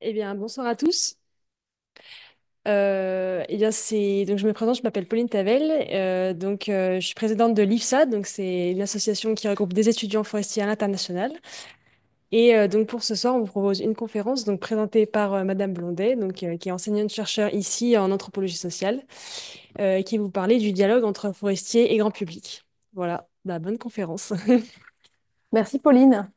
Eh bien, bonsoir à tous. Donc je me présente, je m'appelle Pauline Tavel. Je suis présidente de l'IFSA, donc c'est une association qui regroupe des étudiants forestiers à l'international. Donc pour ce soir, on vous propose une conférence donc présentée par Madame Blondet, qui est enseignante-chercheur ici en anthropologie sociale, qui vous parlait du dialogue entre forestiers et grand public. Voilà, la bonne conférence. Merci Pauline.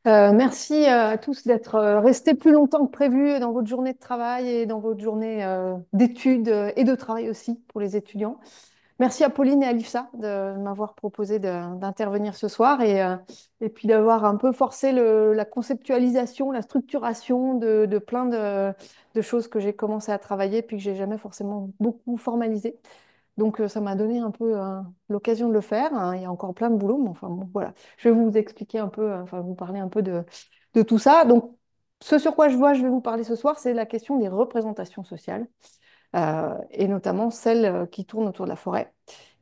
Merci à tous d'être restés plus longtemps que prévu dans votre journée de travail et dans votre journée d'études et de travail aussi pour les étudiants. Merci à Pauline et à l'IFSA de m'avoir proposé d'intervenir ce soir et puis d'avoir un peu forcé la conceptualisation, la structuration de plein de choses que j'ai commencé à travailler puis que j'ai jamais forcément beaucoup formalisé. Donc, ça m'a donné un peu l'occasion de le faire, hein. Il y a encore plein de boulot, mais enfin, bon, voilà. Je vais vous expliquer un peu, enfin, vous parler un peu de tout ça. Donc, ce sur quoi je vais vous parler ce soir, c'est la question des représentations sociales, et notamment celles qui tournent autour de la forêt.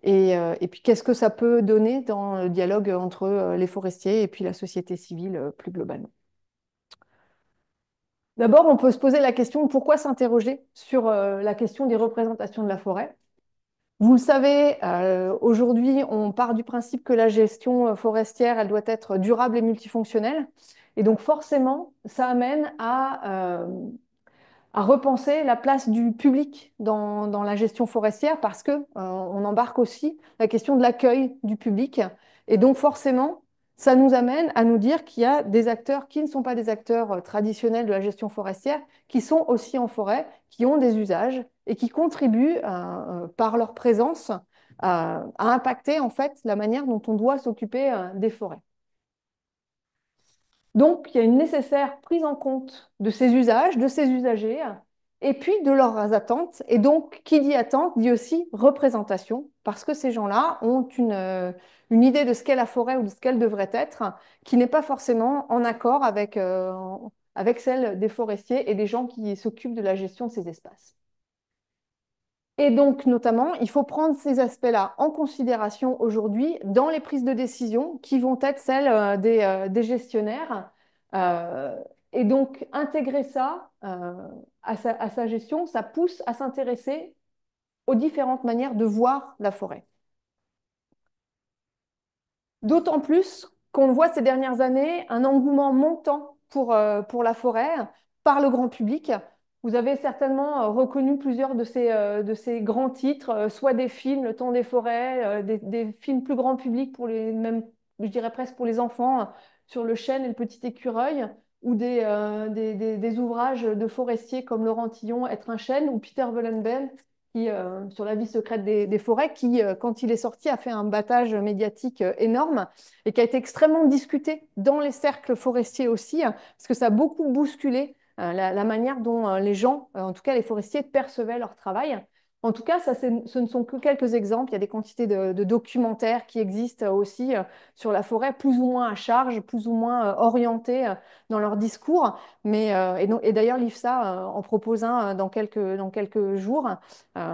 Et puis, qu'est-ce que ça peut donner dans le dialogue entre les forestiers et puis la société civile plus globalement. D'abord, on peut se poser la question, pourquoi s'interroger sur la question des représentations de la forêt? Vous le savez, aujourd'hui, on part du principe que la gestion forestière, elle doit être durable et multifonctionnelle. Et donc, forcément, ça amène à repenser la place du public dans la gestion forestière parce que, on embarque aussi la question de l'accueil du public. Et donc, forcément, ça nous amène à nous dire qu'il y a des acteurs qui ne sont pas des acteurs traditionnels de la gestion forestière, qui sont aussi en forêt, qui ont des usages et qui contribuent par leur présence à impacter en fait la manière dont on doit s'occuper des forêts. Donc, il y a une nécessaire prise en compte de ces usages, de ces usagers, et puis de leurs attentes. Et donc, qui dit attente dit aussi représentation, parce que ces gens-là ont une idée de ce qu'est la forêt ou de ce qu'elle devrait être, qui n'est pas forcément en accord avec celle des forestiers et des gens qui s'occupent de la gestion de ces espaces. Et donc, notamment, il faut prendre ces aspects-là en considération aujourd'hui dans les prises de décision qui vont être celles des gestionnaires. Euh, et donc, intégrer ça à sa gestion, ça pousse à s'intéresser aux différentes manières de voir la forêt. D'autant plus qu'on voit ces dernières années un engouement montant pour la forêt par le grand public. Vous avez certainement reconnu plusieurs de ces grands titres, soit des films, Le Temps des forêts, des films plus grand public pour les, même, je dirais presque pour les enfants, sur le chêne et le petit écureuil, ou des ouvrages de forestiers comme Laurent Tillon, Être un chêne, ou Peter Wollenben, sur la vie secrète des forêts, qui, quand il est sorti, a fait un battage médiatique énorme et qui a été extrêmement discuté dans les cercles forestiers aussi, parce que ça a beaucoup bousculé la manière dont les gens, en tout cas les forestiers, percevaient leur travail. En tout cas, ce ne sont que quelques exemples. Il y a des quantités de documentaires qui existent aussi sur la forêt, plus ou moins à charge, plus ou moins orientés dans leur discours. Et d'ailleurs, l'IFSA en propose un dans quelques jours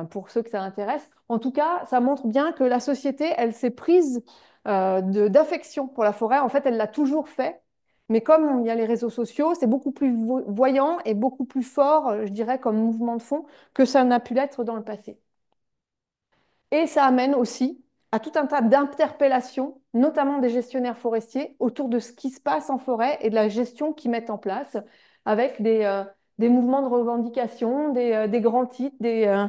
pour ceux que ça intéresse. En tout cas, ça montre bien que la société, elle s'est prise d'affection pour la forêt. En fait, elle l'a toujours fait. Mais comme il y a les réseaux sociaux, c'est beaucoup plus voyant et beaucoup plus fort, je dirais, comme mouvement de fond, que ça n'a pu l'être dans le passé. Et ça amène aussi à tout un tas d'interpellations, notamment des gestionnaires forestiers, autour de ce qui se passe en forêt et de la gestion qu'ils mettent en place, avec des mouvements de revendication, des grands titres, des,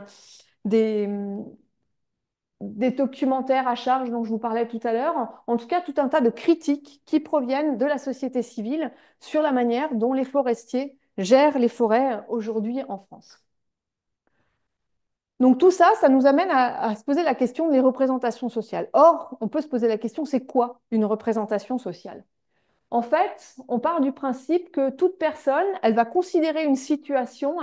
des documentaires à charge dont je vous parlais tout à l'heure, en tout cas tout un tas de critiques qui proviennent de la société civile sur la manière dont les forestiers gèrent les forêts aujourd'hui en France. Donc tout ça, ça nous amène à se poser la question des représentations sociales. Or, on peut se poser la question, c'est quoi une représentation sociale? En fait, on part du principe que toute personne, elle va considérer une situation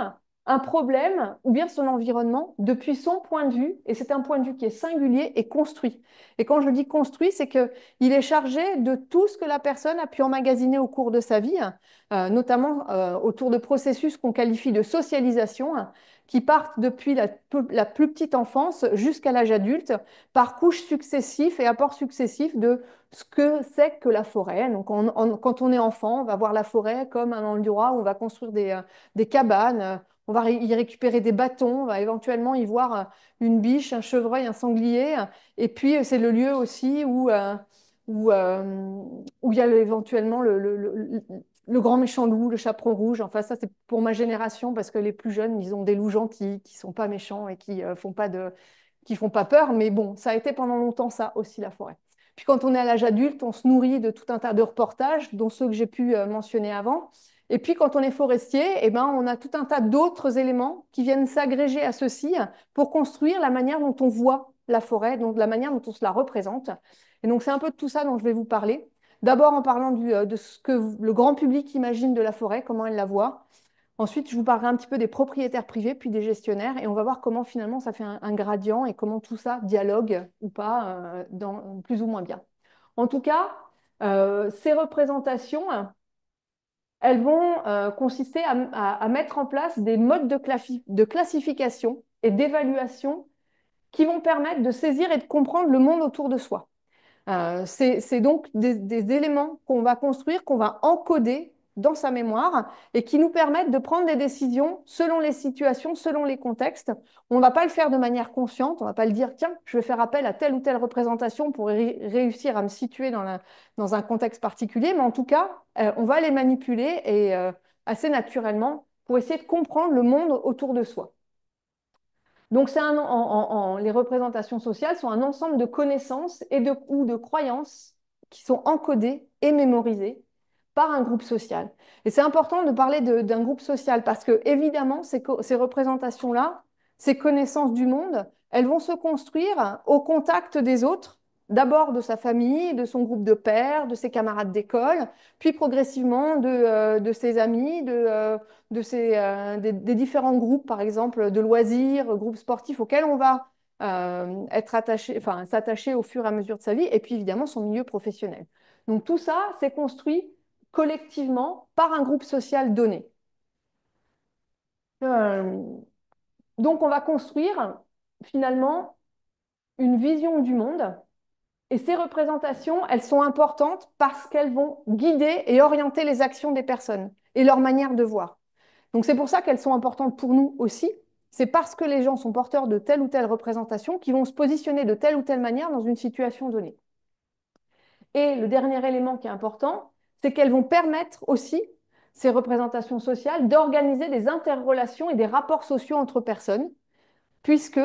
un problème ou bien son environnement depuis son point de vue, et c'est un point de vue qui est singulier et construit. Et quand je dis construit, c'est qu'il est chargé de tout ce que la personne a pu emmagasiner au cours de sa vie, notamment autour de processus qu'on qualifie de socialisation, qui partent depuis la plus petite enfance jusqu'à l'âge adulte, par couches successives et apports successifs de ce que c'est que la forêt. Donc, quand on est enfant, on va voir la forêt comme un endroit où on va construire des cabanes, on va y récupérer des bâtons, on va éventuellement y voir une biche, un chevreuil, un sanglier. Et puis, c'est le lieu aussi où, euh, où il y a éventuellement le grand méchant loup, le chaperon rouge. Enfin, ça, c'est pour ma génération, parce que les plus jeunes, ils ont des loups gentils qui sont pas méchants et qui font pas peur. Mais bon, ça a été pendant longtemps ça aussi, la forêt. Puis quand on est à l'âge adulte, on se nourrit de tout un tas de reportages, dont ceux que j'ai pu mentionner avant. Et puis quand on est forestier, eh ben, on a tout un tas d'autres éléments qui viennent s'agréger à ceci pour construire la manière dont on voit la forêt, donc la manière dont on se la représente. Et donc c'est un peu de tout ça dont je vais vous parler. D'abord en parlant de ce que le grand public imagine de la forêt, comment elle la voit. Ensuite, je vous parlerai un petit peu des propriétaires privés, puis des gestionnaires, et on va voir comment finalement ça fait un gradient et comment tout ça dialogue ou pas, plus ou moins bien. En tout cas, ces représentations, elles vont consister à mettre en place des modes de classification et d'évaluation qui vont permettre de saisir et de comprendre le monde autour de soi. C'est donc des éléments qu'on va construire, qu'on va encoder dans sa mémoire et qui nous permettent de prendre des décisions selon les situations, selon les contextes. On ne va pas le faire de manière consciente, on ne va pas le dire, tiens, je vais faire appel à telle ou telle représentation pour réussir à me situer dans un contexte particulier, mais en tout cas, on va les manipuler et assez naturellement pour essayer de comprendre le monde autour de soi. Donc, les représentations sociales sont un ensemble de connaissances ou de croyances qui sont encodées et mémorisées par un groupe social. Et c'est important de parler d'un groupe social parce que, évidemment, ces représentations-là, ces connaissances du monde, elles vont se construire au contact des autres, d'abord de sa famille, de son groupe de pairs, de ses camarades d'école, puis progressivement de ses amis, des différents groupes, par exemple, de loisirs, groupes sportifs auxquels on va être attaché, enfin, s'attacher au fur et à mesure de sa vie, et puis évidemment son milieu professionnel. Donc tout ça, c'est construit collectivement par un groupe social donné. Euh, donc on va construire finalement une vision du monde, et ces représentations, elles sont importantes parce qu'elles vont guider et orienter les actions des personnes et leur manière de voir. Donc c'est pour ça qu'elles sont importantes pour nous aussi. C'est parce que les gens sont porteurs de telle ou telle représentation qu'ils vont se positionner de telle ou telle manière dans une situation donnée. Et le dernier élément qui est important, c'est qu'elles vont permettre aussi, ces représentations sociales, d'organiser des interrelations et des rapports sociaux entre personnes, puisque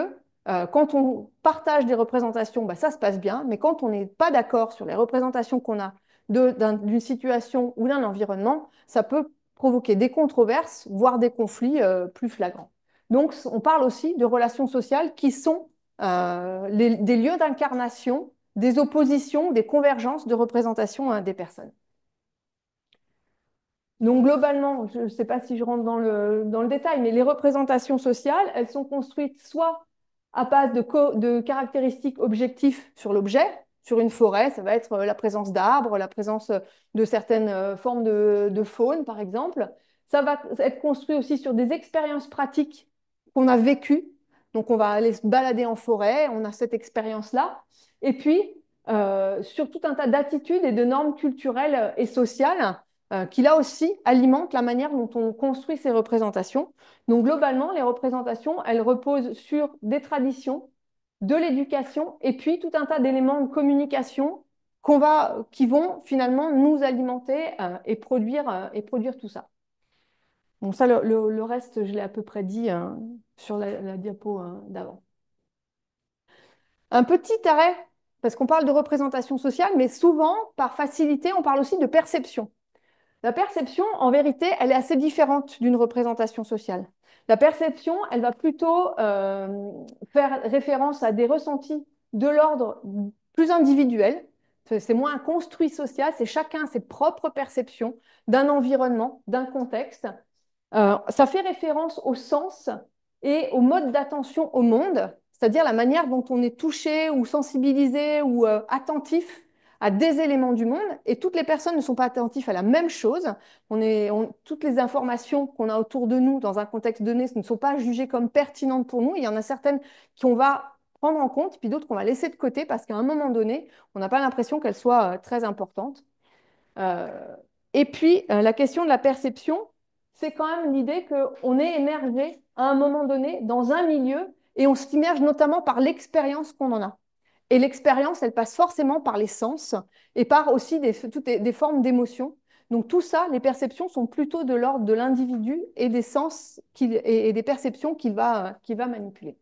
quand on partage des représentations, bah, ça se passe bien, mais quand on n'est pas d'accord sur les représentations qu'on a d'une situation ou d'un environnement, ça peut provoquer des controverses, voire des conflits plus flagrants. Donc, on parle aussi de relations sociales qui sont des lieux d'incarnation, des oppositions, des convergences de représentation des personnes. Donc globalement, je ne sais pas si je rentre dans le détail, mais les représentations sociales, elles sont construites soit à base de caractéristiques objectives sur l'objet. Sur une forêt, ça va être la présence d'arbres, la présence de certaines formes de faune, par exemple. Ça va être construit aussi sur des expériences pratiques qu'on a vécues. Donc on va aller se balader en forêt, on a cette expérience-là. Et puis, sur tout un tas d'attitudes et de normes culturelles et sociales qui là aussi alimente la manière dont on construit ces représentations. Donc globalement, les représentations, elles reposent sur des traditions, de l'éducation et puis tout un tas d'éléments de communication qui vont finalement nous alimenter et produire tout ça. Donc ça, le reste, je l'ai à peu près dit sur la diapo d'avant. Un petit arrêt, parce qu'on parle de représentation sociale, mais souvent, par facilité, on parle aussi de perception. La perception, en vérité, elle est assez différente d'une représentation sociale. La perception, elle va plutôt faire référence à des ressentis de l'ordre plus individuel. C'est moins un construit social, c'est chacun ses propres perceptions d'un environnement, d'un contexte. Ça fait référence au sens et au mode d'attention au monde, c'est-à-dire la manière dont on est touché ou sensibilisé ou attentif à des éléments du monde. Et toutes les personnes ne sont pas attentives à la même chose. Toutes les informations qu'on a autour de nous dans un contexte donné ne sont pas jugées comme pertinentes pour nous. Il y en a certaines qu'on va prendre en compte, puis d'autres qu'on va laisser de côté parce qu'à un moment donné, on n'a pas l'impression qu'elles soient très importantes. Euh, et puis, la question de la perception, c'est quand même l'idée qu'on est émergé à un moment donné dans un milieu et on s'immerge notamment par l'expérience qu'on en a. Et l'expérience, elle passe forcément par les sens et par aussi toutes des formes d'émotion. Donc tout ça, les perceptions sont plutôt de l'ordre de l'individu et des sens et des perceptions qu'il va manipuler.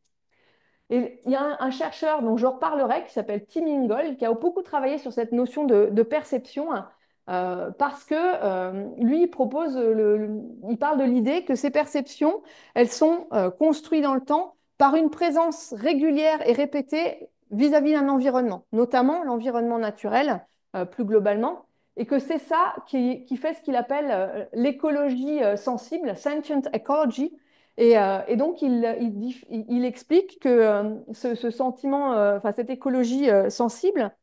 Et il y a un chercheur dont je reparlerai qui s'appelle Tim Ingold qui a beaucoup travaillé sur cette notion de perception parce que lui il propose il parle de l'idée que ces perceptions elles sont construites dans le temps par une présence régulière et répétée vis-à-vis d'un environnement, notamment l'environnement naturel plus globalement, et que c'est ça qui fait ce qu'il appelle l'écologie sensible, sentient ecology, et donc, il explique que ce sentiment, enfin, cette écologie sensible,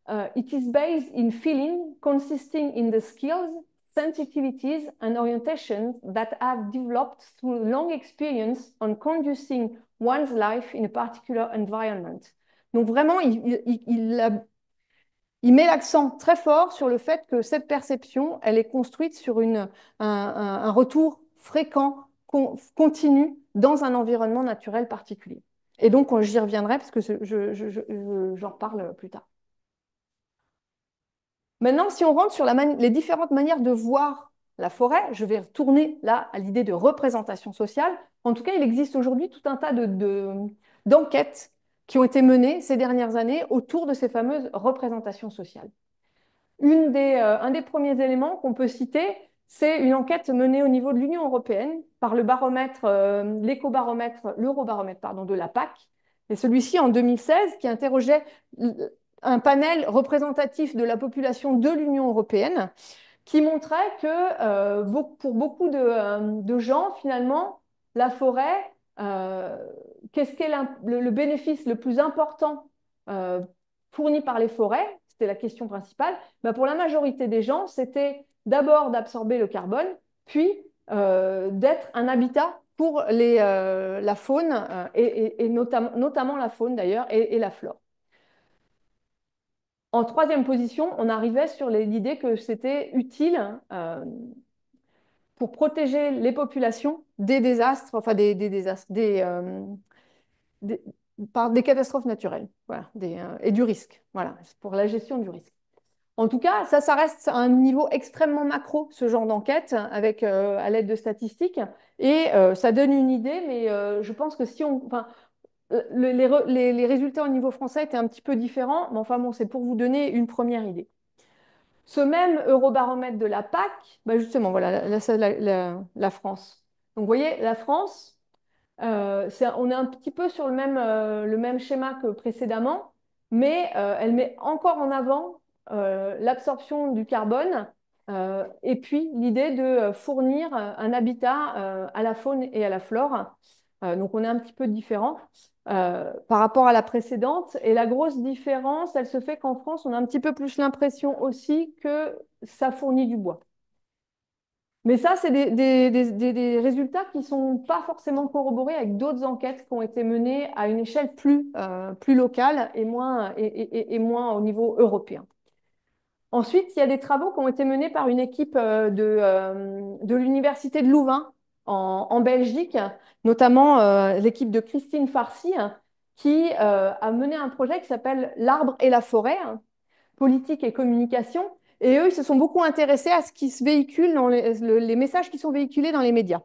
euh, it is based in feeling consisting in the skills, sensitivities and orientations that have developed through long experience on conducing one's life in a particular environment. Donc vraiment, il met l'accent très fort sur le fait que cette perception, elle est construite sur un retour fréquent, continu, dans un environnement naturel particulier. Et donc, j'y reviendrai parce que j'en reparle plus tard. Maintenant, si on rentre sur les différentes manières de voir la forêt, je vais retourner là à l'idée de représentation sociale. En tout cas, il existe aujourd'hui tout un tas d'enquêtes qui ont été menées ces dernières années autour de ces fameuses représentations sociales. Un des premiers éléments qu'on peut citer, c'est une enquête menée au niveau de l'Union européenne par le baromètre, l'eurobaromètre, pardon, de la PAC. Et celui-ci, en 2016, qui interrogeait un panel représentatif de la population de l'Union européenne, qui montrait que pour beaucoup de gens, finalement, la forêt, euh, qu'est-ce qu'est le bénéfice le plus important euh, fourni par les forêts? C'était la question principale. Ben, pour la majorité des gens, c'était d'abord d'absorber le carbone, puis d'être un habitat pour la faune, et notamment la faune d'ailleurs, et la flore. En troisième position, on arrivait sur l'idée que c'était utile pour protéger les populations des désastres, enfin des désastres, des, des catastrophes naturelles, voilà, et du risque, voilà, pour la gestion du risque. En tout cas, ça reste à un niveau extrêmement macro, ce genre d'enquête, avec à l'aide de statistiques, et ça donne une idée, mais je pense que si on, enfin, les résultats au niveau français étaient un petit peu différents, mais enfin bon, c'est pour vous donner une première idée. Ce même eurobaromètre de la PAC, bah justement, voilà, là, c'est la France. Donc, vous voyez, la France, on est un petit peu sur le même schéma que précédemment, mais elle met encore en avant l'absorption du carbone et puis l'idée de fournir un habitat à la faune et à la flore. Donc on est un petit peu différent par rapport à la précédente. Et la grosse différence, elle se fait qu'en France, on a un petit peu plus l'impression aussi que ça fournit du bois. Mais ça, c'est des résultats qui ne sont pas forcément corroborés avec d'autres enquêtes qui ont été menées à une échelle plus locale et moins au niveau européen. Ensuite, il y a des travaux qui ont été menés par une équipe de l'Université de Louvain en Belgique, notamment l'équipe de Christine Farcy, qui a mené un projet qui s'appelle L'arbre et la forêt, politique et communication. Et eux, ils se sont beaucoup intéressés à ce qui se véhicule dans les messages qui sont véhiculés dans les médias.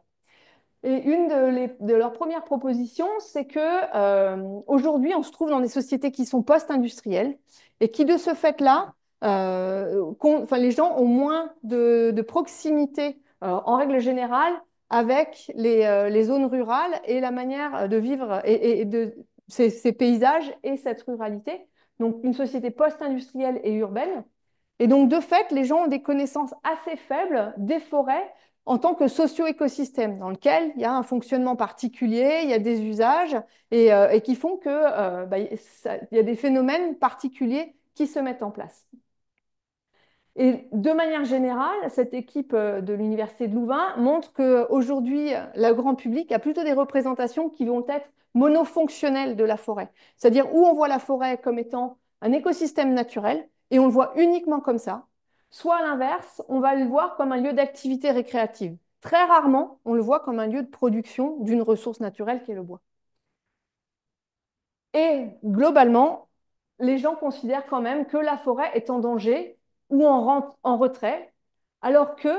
Et une de leurs premières propositions, c'est que aujourd'hui, on se trouve dans des sociétés qui sont post-industrielles et qui, de ce fait-là, enfin, les gens ont moins de proximité, en règle générale, avec les zones rurales et la manière de vivre et de ces paysages et cette ruralité. Donc, une société post-industrielle et urbaine. Et donc, de fait, les gens ont des connaissances assez faibles des forêts en tant que socio-écosystème, dans lequel il y a un fonctionnement particulier, il y a des usages, et qui font que, bah, il y a des phénomènes particuliers qui se mettent en place. Et de manière générale, cette équipe de l'Université de Louvain montre qu'aujourd'hui, le grand public a plutôt des représentations qui vont être monofonctionnelles de la forêt. C'est-à-dire où on voit la forêt comme étant un écosystème naturel et on le voit uniquement comme ça. Soit à l'inverse, on va le voir comme un lieu d'activité récréative. Très rarement, on le voit comme un lieu de production d'une ressource naturelle qui est le bois. Et globalement, les gens considèrent quand même que la forêt est en danger ou en retrait, alors que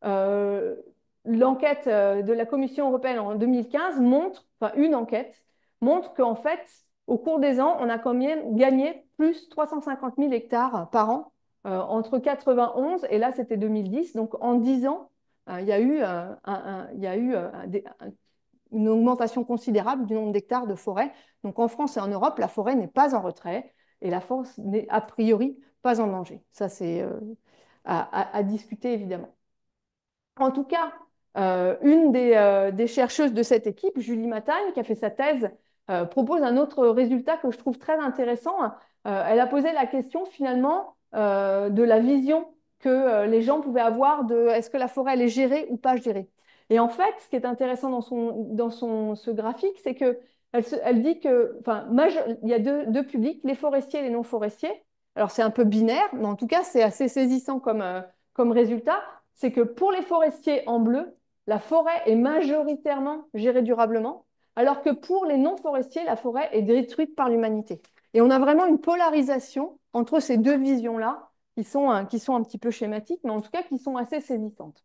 euh, l'enquête de la Commission européenne en 2015 montre, enfin une enquête, montre qu'en fait, au cours des ans, on a quand même gagné plus 350 000 hectares par an entre 91 et là c'était 2010. Donc en 10 ans, il y a eu, il y a eu une augmentation considérable du nombre d'hectares de forêt. Donc en France et en Europe, la forêt n'est pas en retrait et la forêt n'est a priori pas en danger. Ça, c'est à discuter évidemment. En tout cas, une des chercheuses de cette équipe, Julie Matagne, qui a fait sa thèse, propose un autre résultat que je trouve très intéressant. Elle a posé la question finalement de la vision que les gens pouvaient avoir de est-ce que la forêt elle est gérée ou pas gérée. Et en fait, ce qui est intéressant ce graphique, c'est que elle dit que, enfin, il y a deux publics, les forestiers et les non-forestiers. Alors c'est un peu binaire, mais en tout cas c'est assez saisissant comme résultat, c'est que pour les forestiers en bleu, la forêt est majoritairement gérée durablement, alors que pour les non-forestiers, la forêt est détruite par l'humanité. Et on a vraiment une polarisation entre ces deux visions-là, qui sont un petit peu schématiques, mais en tout cas qui sont assez saisissantes.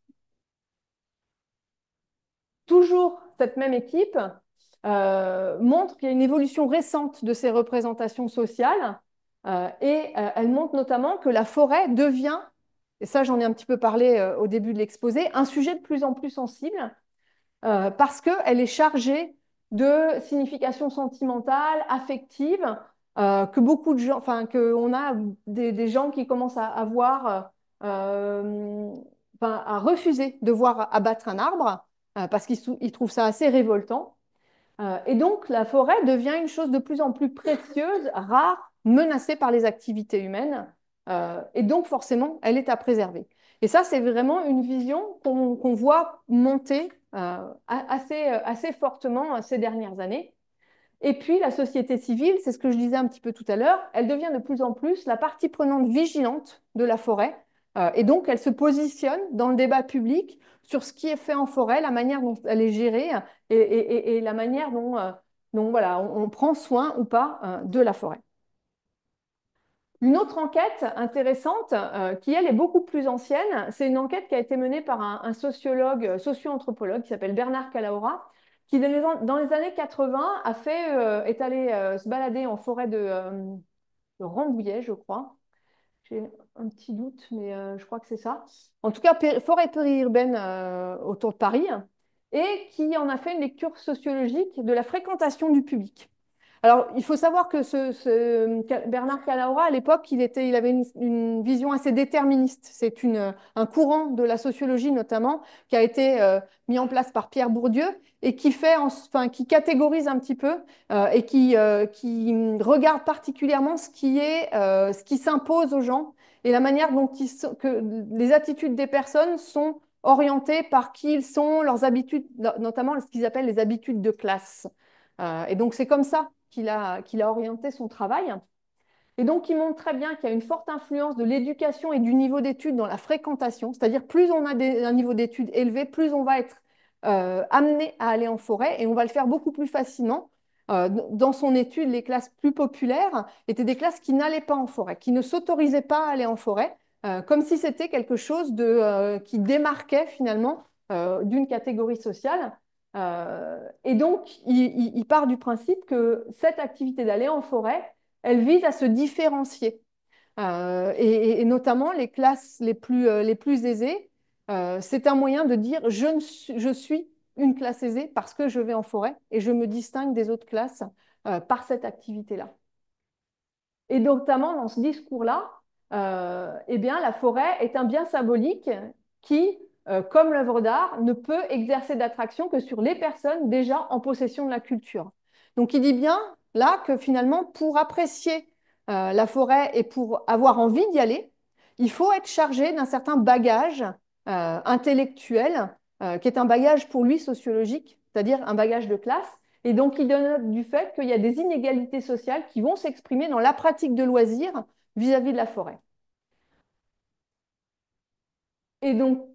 Toujours cette même équipe montre qu'il y a une évolution récente de ces représentations sociales elle montre notamment que la forêt devient, et ça j'en ai un petit peu parlé au début de l'exposé, un sujet de plus en plus sensible parce qu'elle est chargée de signification sentimentale, affective, que beaucoup de gens, enfin, qu'on a des gens qui commencent à avoir, enfin, à refuser de voir abattre un arbre parce qu'ils trouvent ça assez révoltant. Et donc, la forêt devient une chose de plus en plus précieuse, rare, menacée par les activités humaines. Et donc, forcément, elle est à préserver. Et ça, c'est vraiment une vision qu'on voit monter assez fortement ces dernières années. Et puis, la société civile, c'est ce que je disais un petit peu tout à l'heure, elle devient de plus en plus la partie prenante vigilante de la forêt. Et donc, elle se positionne dans le débat public sur ce qui est fait en forêt, la manière dont elle est gérée et la manière dont voilà, on prend soin ou pas de la forêt. Une autre enquête intéressante, qui elle est beaucoup plus ancienne, c'est une enquête qui a été menée par un sociologue, socio-anthropologue qui s'appelle Bernard Kalaora, qui dans les années 80 est allé se balader en forêt de Rambouillet, je crois. J'ai un petit doute, mais je crois que c'est ça. En tout cas, forêt périurbaine autour de Paris, et qui en a fait une lecture sociologique de la fréquentation du public. Alors, il faut savoir que Bernard Kalaora, à l'époque, il avait une vision assez déterministe. C'est un courant de la sociologie, notamment, qui a été mis en place par Pierre Bourdieu et qui catégorise un petit peu qui regarde particulièrement ce qui s'impose aux gens et la manière dont que les attitudes des personnes sont orientées par qui ils sont, leurs habitudes, notamment ce qu'ils appellent les habitudes de classe. Et donc, c'est comme ça qu'il a orienté son travail. Et donc, il montre très bien qu'il y a une forte influence de l'éducation et du niveau d'études dans la fréquentation. C'est-à-dire, plus on a un niveau d'études élevé, plus on va être amené à aller en forêt et on va le faire beaucoup plus facilement. Dans son étude, les classes plus populaires étaient des classes qui n'allaient pas en forêt, qui ne s'autorisaient pas à aller en forêt, comme si c'était quelque chose qui démarquait finalement d'une catégorie sociale. Et donc, il part du principe que cette activité d'aller en forêt, elle vise à se différencier. Et notamment les classes les plus aisées, c'est un moyen de dire je suis une classe aisée parce que je vais en forêt et je me distingue des autres classes par cette activité-là. Et notamment dans ce discours-là, eh bien, la forêt est un bien symbolique qui, comme l'œuvre d'art, ne peut exercer d'attraction que sur les personnes déjà en possession de la culture. Donc, il dit bien là que finalement, pour apprécier la forêt et pour avoir envie d'y aller, il faut être chargé d'un certain bagage intellectuel, qui est un bagage pour lui sociologique, c'est-à-dire un bagage de classe. Et donc, il donne note du fait qu'il y a des inégalités sociales qui vont s'exprimer dans la pratique de loisirs vis-à-vis de la forêt. Et donc,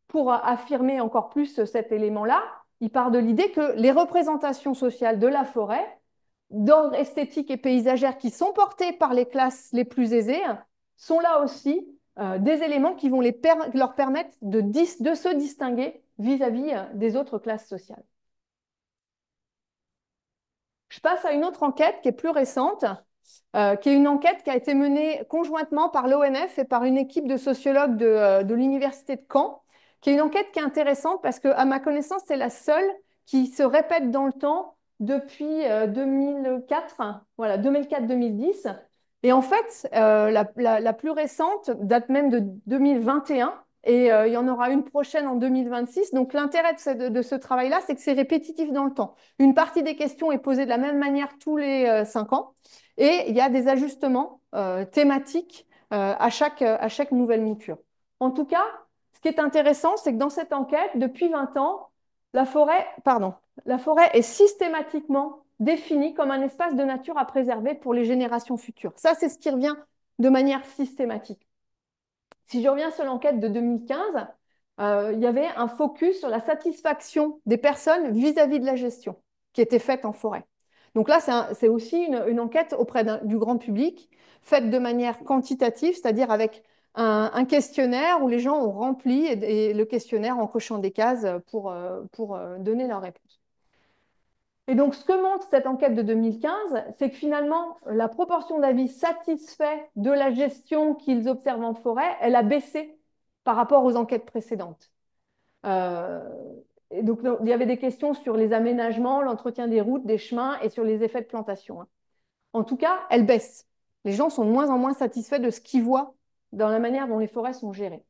pour affirmer encore plus cet élément-là, il part de l'idée que les représentations sociales de la forêt, d'ordre esthétique et paysagère, qui sont portées par les classes les plus aisées, sont là aussi des éléments qui vont leur permettre de se distinguer vis-à-vis des autres classes sociales. Je passe à une autre enquête qui est plus récente, qui est une enquête qui a été menée conjointement par l'ONF et par une équipe de sociologues de l'Université de Caen, qui est une enquête qui est intéressante parce que, à ma connaissance, c'est la seule qui se répète dans le temps depuis 2004, voilà, 2004-2010. Et en fait, la plus récente date même de 2021 et il y en aura une prochaine en 2026. Donc l'intérêt de ce travail-là, c'est que c'est répétitif dans le temps. Une partie des questions est posée de la même manière tous les 5 ans. Et il y a des ajustements thématiques à chaque nouvelle mouture. En tout cas, ce qui est intéressant, c'est que dans cette enquête, depuis 20 ans, la forêt est systématiquement définie comme un espace de nature à préserver pour les générations futures. Ça, c'est ce qui revient de manière systématique. Si je reviens sur l'enquête de 2015, il y avait un focus sur la satisfaction des personnes vis-à-vis de la gestion qui était faite en forêt. Donc là, c'est aussi une enquête auprès du grand public, faite de manière quantitative, c'est-à-dire avec un questionnaire où les gens ont rempli et le questionnaire en cochant des cases pour donner leur réponse. Et donc, ce que montre cette enquête de 2015, c'est que finalement, la proportion d'avis satisfaits de la gestion qu'ils observent en forêt, elle a baissé par rapport aux enquêtes précédentes. Euh, et donc, il y avait des questions sur les aménagements, l'entretien des routes, des chemins et sur les effets de plantation, hein. En tout cas, elle baisse. Les gens sont de moins en moins satisfaits de ce qu'ils voient dans la manière dont les forêts sont gérées.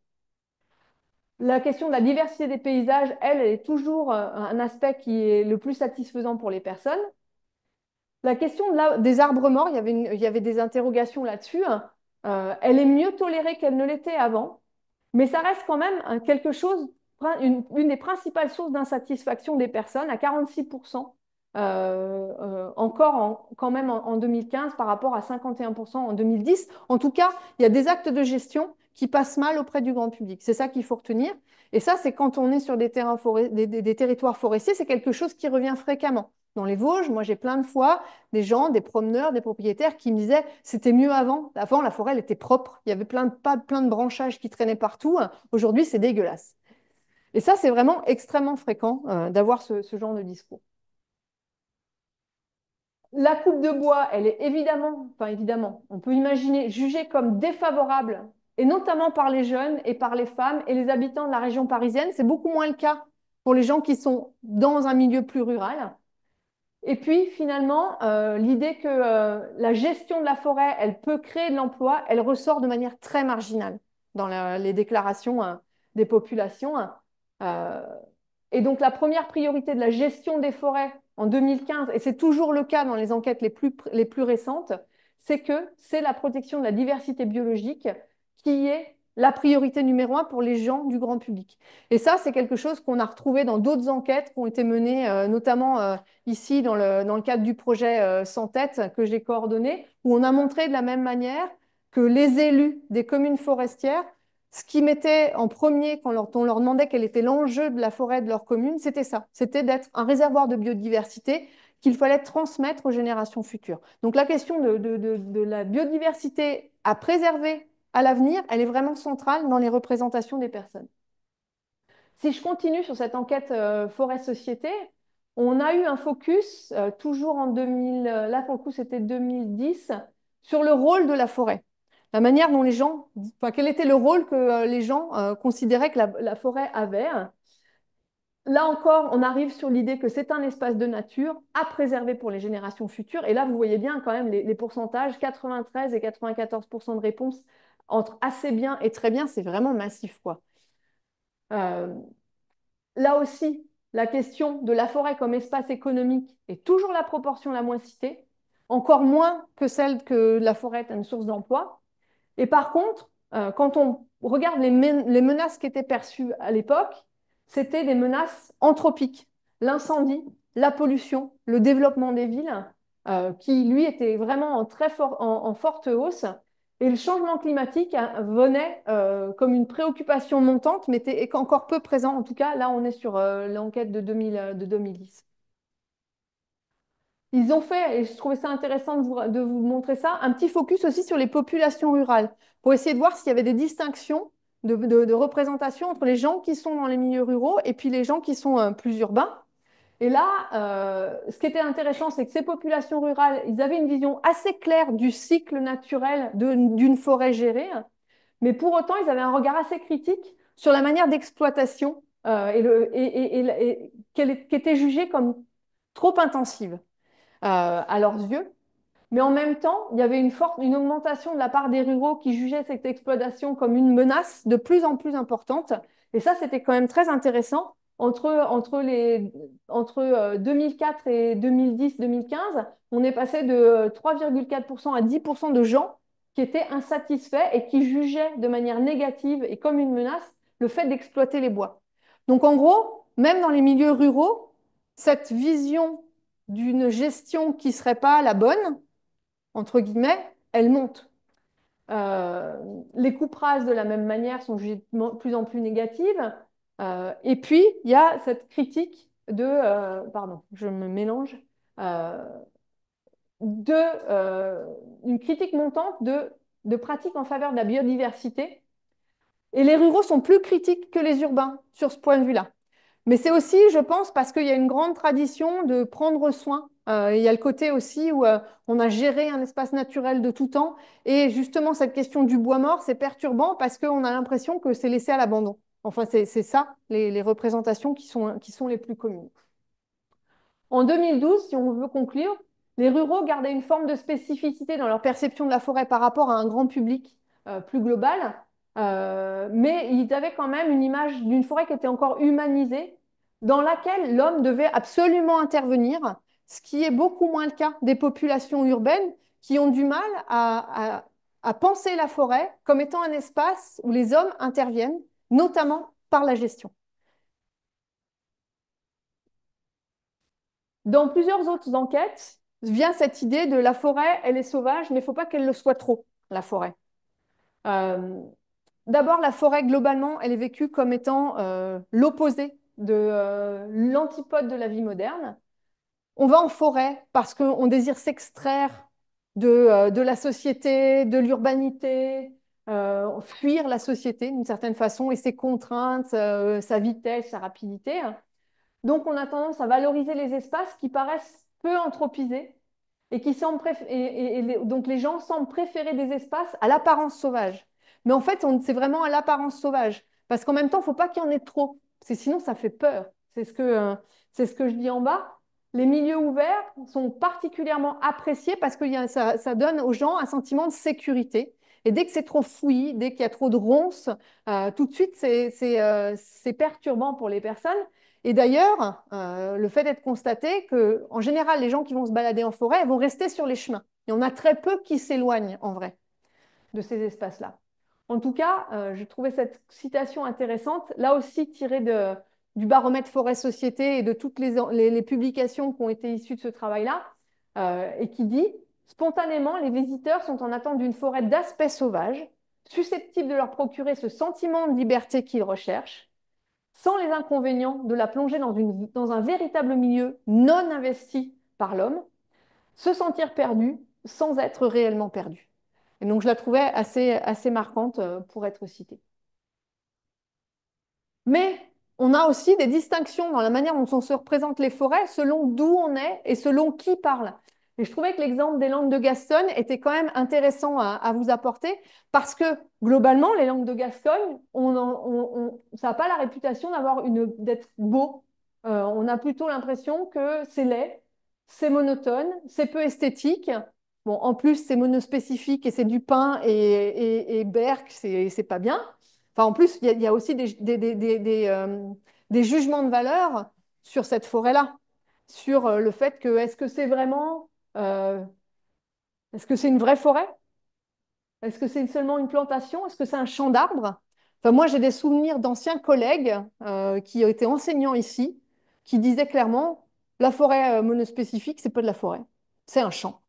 La question de la diversité des paysages, elle est toujours un aspect qui est le plus satisfaisant pour les personnes. La question des arbres morts, il y avait des interrogations là-dessus, hein. Elle est mieux tolérée qu'elle ne l'était avant, mais ça reste quand même quelque chose, une des principales sources d'insatisfaction des personnes, à 46%, encore quand même en 2015 par rapport à 51% en 2010. En tout cas, il y a des actes de gestion qui passent mal auprès du grand public. C'est ça qu'il faut retenir. Et ça, c'est quand on est sur des territoires forestiers, c'est quelque chose qui revient fréquemment. Dans les Vosges, moi j'ai plein de fois des gens, des promeneurs, des propriétaires qui me disaient c'était mieux avant. Avant, la forêt elle était propre, il y avait plein de branchages qui traînaient partout. Aujourd'hui, c'est dégueulasse. Et ça, c'est vraiment extrêmement fréquent d'avoir ce genre de discours. La coupe de bois, elle est évidemment, on peut imaginer, jugée comme défavorable, et notamment par les jeunes et par les femmes et les habitants de la région parisienne. C'est beaucoup moins le cas pour les gens qui sont dans un milieu plus rural. Et puis finalement, l'idée que la gestion de la forêt, elle peut créer de l'emploi, elle ressort de manière très marginale dans les déclarations des populations. Euh, et donc la première priorité de la gestion des forêts en 2015, et c'est toujours le cas dans les enquêtes les plus récentes, c'est que c'est la protection de la diversité biologique qui est la priorité numéro 1 pour les gens du grand public. Et ça, c'est quelque chose qu'on a retrouvé dans d'autres enquêtes qui ont été menées, notamment ici dans le cadre du projet Sans tête que j'ai coordonné, où on a montré de la même manière que les élus des communes forestières, ce qui mettait en premier quand on leur demandait quel était l'enjeu de la forêt de leur commune, c'était ça, c'était d'être un réservoir de biodiversité qu'il fallait transmettre aux générations futures. Donc la question de la biodiversité à préserver à l'avenir, elle est vraiment centrale dans les représentations des personnes. Si je continue sur cette enquête forêt-société, on a eu un focus, toujours en 2000, là pour le coup c'était 2010, sur le rôle de la forêt. La manière dont les gens, enfin, quel était le rôle que les gens considéraient que la forêt avait. Là encore, on arrive sur l'idée que c'est un espace de nature à préserver pour les générations futures. Et là, vous voyez bien quand même les pourcentages, 93 et 94% de réponses entre assez bien et très bien, c'est vraiment massif, quoi. Euh, Là aussi, la question de la forêt comme espace économique est toujours la proportion la moins citée, encore moins que celle que la forêt est une source d'emploi. Et par contre, quand on regarde les menaces qui étaient perçues à l'époque, c'était des menaces anthropiques. L'incendie, la pollution, le développement des villes, qui lui était vraiment en forte hausse. Et le changement climatique venait comme une préoccupation montante, mais était encore peu présent. En tout cas, là, on est sur l'enquête de 2010. Ils ont fait, et je trouvais ça intéressant de vous montrer ça, un petit focus aussi sur les populations rurales, pour essayer de voir s'il y avait des distinctions de représentation entre les gens qui sont dans les milieux ruraux et puis les gens qui sont plus urbains. Et là, ce qui était intéressant, c'est que ces populations rurales, ils avaient une vision assez claire du cycle naturel d'une forêt gérée, mais pour autant, ils avaient un regard assez critique sur la manière d'exploitation qui était jugée comme trop intensive à leurs yeux. Mais en même temps, il y avait une augmentation de la part des ruraux qui jugeaient cette exploitation comme une menace de plus en plus importante. Et ça, c'était quand même très intéressant. Entre 2004 et 2010-2015, on est passé de 3,4% à 10% de gens qui étaient insatisfaits et qui jugeaient de manière négative et comme une menace le fait d'exploiter les bois. Donc en gros, même dans les milieux ruraux, cette vision d'une gestion qui ne serait pas la bonne, entre guillemets, elle monte. Euh, les coupes rases, de la même manière, sont jugées de plus en plus négatives. Et puis, il y a cette critique pardon, je me mélange, euh, de, euh, une critique montante de pratiques en faveur de la biodiversité. Et les ruraux sont plus critiques que les urbains sur ce point de vue-là. Mais c'est aussi, je pense, parce qu'il y a une grande tradition de prendre soin. Il y a le côté aussi où on a géré un espace naturel de tout temps. Et justement, cette question du bois mort, c'est perturbant parce qu'on a l'impression que c'est laissé à l'abandon. Enfin, c'est ça, les représentations qui sont les plus communes. En 2012, si on veut conclure, les ruraux gardaient une forme de spécificité dans leur perception de la forêt par rapport à un grand public plus global, mais ils avaient quand même une image d'une forêt qui était encore humanisée, dans laquelle l'homme devait absolument intervenir, ce qui est beaucoup moins le cas des populations urbaines qui ont du mal à penser la forêt comme étant un espace où les hommes interviennent, notamment par la gestion. Dans plusieurs autres enquêtes, vient cette idée de la forêt, elle est sauvage, mais il ne faut pas qu'elle le soit trop, la forêt. Euh, D'abord, la forêt, globalement, elle est vécue comme étant l'opposé de l'antipode de la vie moderne. On va en forêt parce qu'on désire s'extraire de la société, de l'urbanité, fuir la société d'une certaine façon et ses contraintes, sa vitesse, sa rapidité. Donc, on a tendance à valoriser les espaces qui paraissent peu anthropisés et qui semblent donc les gens semblent préférer des espaces à l'apparence sauvage. Mais en fait, c'est vraiment à l'apparence sauvage. Parce qu'en même temps, il ne faut pas qu'il y en ait trop. Sinon, ça fait peur. C'est ce que je dis en bas. Les milieux ouverts sont particulièrement appréciés parce que ça donne aux gens un sentiment de sécurité. Et dès que c'est trop fouillis, dès qu'il y a trop de ronces, tout de suite, c'est perturbant pour les personnes. Et d'ailleurs, le fait d'être constaté que, en général, les gens qui vont se balader en forêt vont rester sur les chemins. Il y en a très peu qui s'éloignent, en vrai, de ces espaces-là. En tout cas, je trouvais cette citation intéressante, là aussi tirée du baromètre forêt-société et de toutes les publications qui ont été issues de ce travail-là, et qui dit, spontanément, les visiteurs sont en attente d'une forêt d'aspect sauvage, susceptible de leur procurer ce sentiment de liberté qu'ils recherchent, sans les inconvénients de la plonger dans un véritable milieu non investi par l'homme, se sentir perdu sans être réellement perdu. Et donc je la trouvais assez marquante pour être citée. Mais on a aussi des distinctions dans la manière dont on se représente les forêts selon d'où on est et selon qui parle. Et je trouvais que l'exemple des langues de Gascogne était quand même intéressant à vous apporter parce que globalement, les langues de Gascogne, ça n'a pas la réputation d'être beau. On a plutôt l'impression que c'est laid, c'est monotone, c'est peu esthétique. Bon, en plus, c'est monospécifique et c'est du pin et berk, c'est pas bien. Enfin, en plus, il y a aussi des jugements de valeur sur cette forêt-là, sur le fait que est-ce que c'est vraiment, euh, est-ce que c'est une vraie forêt? Est-ce que c'est seulement une plantation? Est-ce que c'est un champ d'arbres? Enfin, moi, j'ai des souvenirs d'anciens collègues qui ont été enseignants ici, qui disaient clairement, la forêt monospécifique, c'est pas de la forêt, c'est un champ,